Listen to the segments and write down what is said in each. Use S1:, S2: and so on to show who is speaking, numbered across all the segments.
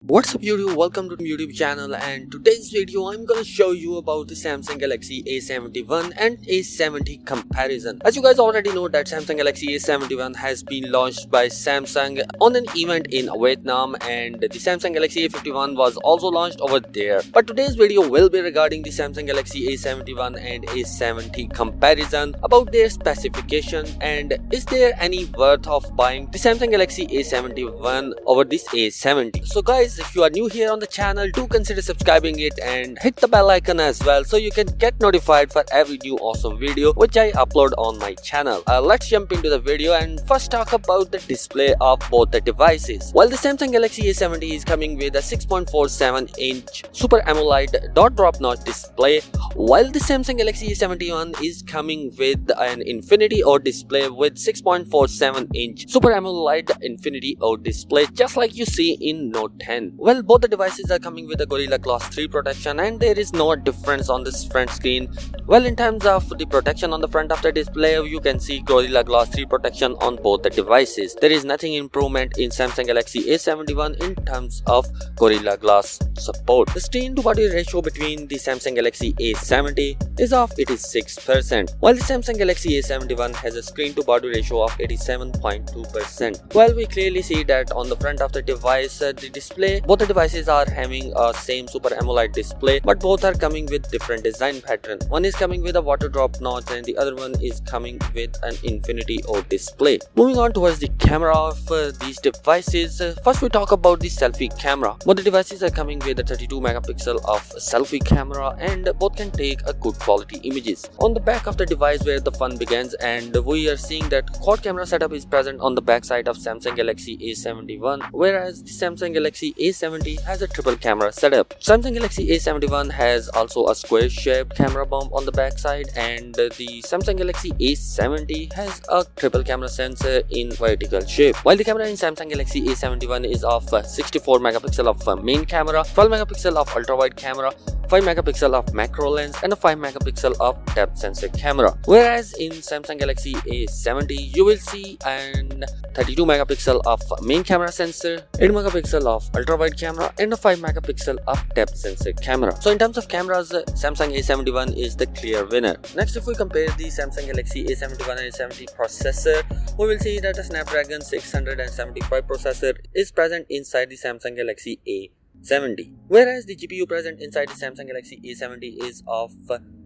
S1: What's up YouTube, welcome to the YouTube channel, and today's video I'm gonna show you about the Samsung Galaxy A71 and A70 comparison. As you guys already know that Samsung Galaxy A71 has been launched by Samsung on an event in Vietnam, and the Samsung Galaxy A51 was also launched over there. But today's video will be regarding the Samsung Galaxy A71 and A70 comparison, about their specification and is there any worth of buying the Samsung Galaxy A71 over this A70. So guys, if you are new here on the channel, do consider subscribing it and hit the bell icon as well so you can get notified for every new awesome video which I upload on my channel. Let's jump into the video and first talk about the display of both the devices. While the Samsung Galaxy A70 is coming with a 6.47-inch Super AMOLED dot drop notch display, while the Samsung Galaxy A71 is coming with an Infinity O display with 6.47-inch Super AMOLED Infinity O display, just like you see in Note 10. Well, both the devices are coming with a Gorilla Glass 3 protection, and there is no difference on this front screen. Well, in terms of the protection on the front of the display, you can see Gorilla Glass 3 protection on both the devices. There is nothing improvement in Samsung Galaxy A71 in terms of Gorilla Glass support. The screen to body ratio between the Samsung Galaxy A70 is of 86%, while the Samsung Galaxy A71 has a screen to body ratio of 87.2%. Well, we clearly see that on the front of the device, the display, both the devices are having a same Super AMOLED display, but both are coming with different design pattern. One is coming with a water drop notch and the other one is coming with an Infinity O display. Moving on towards the camera of these devices, first we talk about the selfie camera. Both the devices are coming with a 32 megapixel of selfie camera, and both can take a good quality images. On the back of the device where the fun begins, and we are seeing that quad camera setup is present on the back side of Samsung Galaxy A71, whereas the Samsung Galaxy A70 has a triple camera setup. Samsung Galaxy A71 has also a square shaped camera bump on the back side, and the Samsung Galaxy A70 has a triple camera sensor in vertical shape. While the camera in Samsung Galaxy A71 is of 64 megapixel of main camera, 12 megapixel of ultra wide camera, 5 megapixel of macro lens, and a 5 megapixel of depth sensor camera. Whereas in Samsung Galaxy A70 you will see an 32 megapixel of main camera sensor, 8 megapixel of ultra wide camera, and a 5 megapixel of depth sensor camera. So in terms of cameras, Samsung A71 is the clear winner. Next, if we compare the Samsung Galaxy A71 and A70 processor, we will see that a Snapdragon 675 processor is present inside the Samsung Galaxy A70, whereas the GPU present inside the Samsung Galaxy A70 is of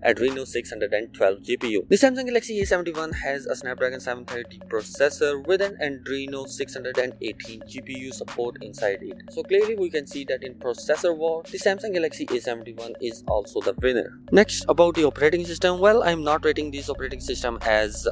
S1: Adreno 612 GPU. The Samsung Galaxy A71 has a Snapdragon 730 processor with an Adreno 618 GPU support inside it. So clearly we can see that in processor war, the Samsung Galaxy A71 is also the winner. Next, about the operating system, well, I'm not rating this operating system as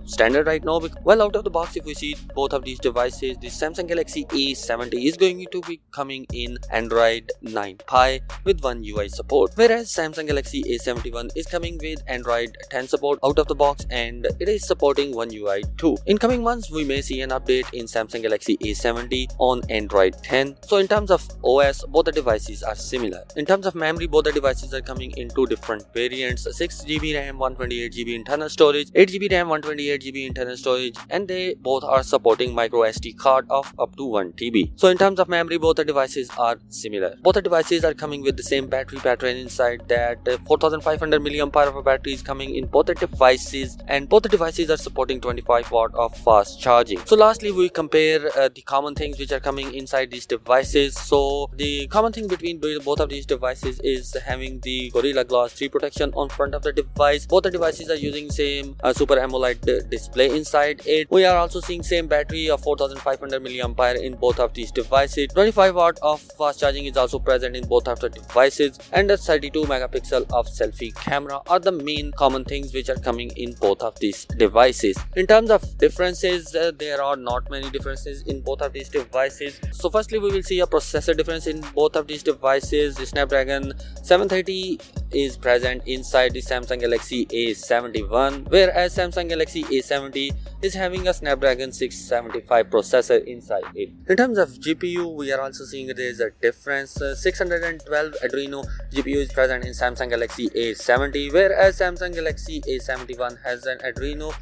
S1: standard right now. Well, out of the box, if we see both of these devices, the Samsung Galaxy A70 is going to be coming in Android 9 Pie with One UI support, whereas Samsung Galaxy A71 is coming with Android 10 support out of the box, and it is supporting One UI 2. In coming months, we may see an update in Samsung Galaxy A70 on Android 10. So in terms of OS, both the devices are similar. In terms of memory, both the devices are coming in two different variants: 6GB RAM, 128GB internal storage, 8GB RAM, 128GB internal storage, and they both are supporting micro SD card of up to 1 TB. So in terms of memory, both the devices are similar. Both the devices are coming with the same battery pattern inside, that 4500 mAh of battery is coming in both the devices, and both the devices are supporting 25 watt of fast charging. So lastly, we compare the common things which are coming inside these devices. So the common thing between both of these devices is having the Gorilla Glass 3 protection on front of the device. Both the devices are using same Super AMOLED display inside it. We are also seeing same battery of 4500 mAh in both of these devices. 25 watt of fast charging is also present in both of the devices, and a 32 megapixel of selfie camera are the main common things which are coming in both of these devices. In terms of differences, there are not many differences in both of these devices. So firstly, we will see a processor difference in both of these devices. The Snapdragon 730 is present inside the Samsung Galaxy A71, whereas Samsung Galaxy A70 is having a Snapdragon 675 processor inside it. In terms of GPU, we are also seeing there is a difference. 612 Adreno GPU is present in Samsung Galaxy A70, whereas Samsung Galaxy A71 has an Adreno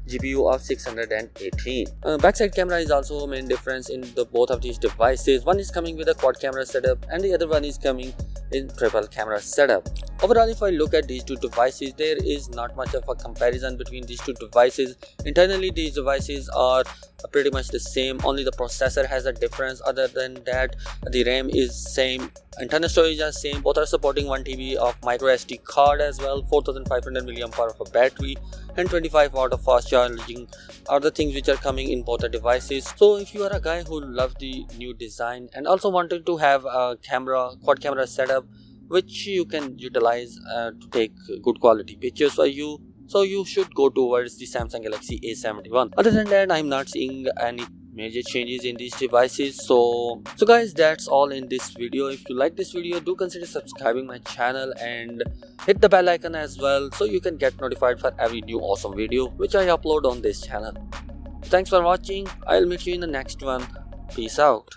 S1: GPU of 618. Backside camera is also a main difference in the both of these devices. One is coming with a quad camera setup and the other one is coming in triple camera setup. Overall, if I look at these two devices, there is not much of a comparison between these two devices. Internally, these devices are pretty much the same, only the processor has a difference. Other than that, the RAM is same, internal storage is same. Both are supporting 1 TB of micro SD card as well, 4500 mAh of a battery and 25 watt of fast charging are the things which are coming in both the devices. So if you are a guy who loves the new design and also wanted to have a quad camera setup which you can utilize to take good quality pictures for you, so you should go towards the Samsung Galaxy A71. Other than that, I'm not seeing any major changes in these devices. So guys, that's all in this video. If you like this video, do consider subscribing my channel and hit the bell icon as well, so you can get notified for every new awesome video which I upload on this channel. Thanks for watching. I'll meet you in the next one. Peace out.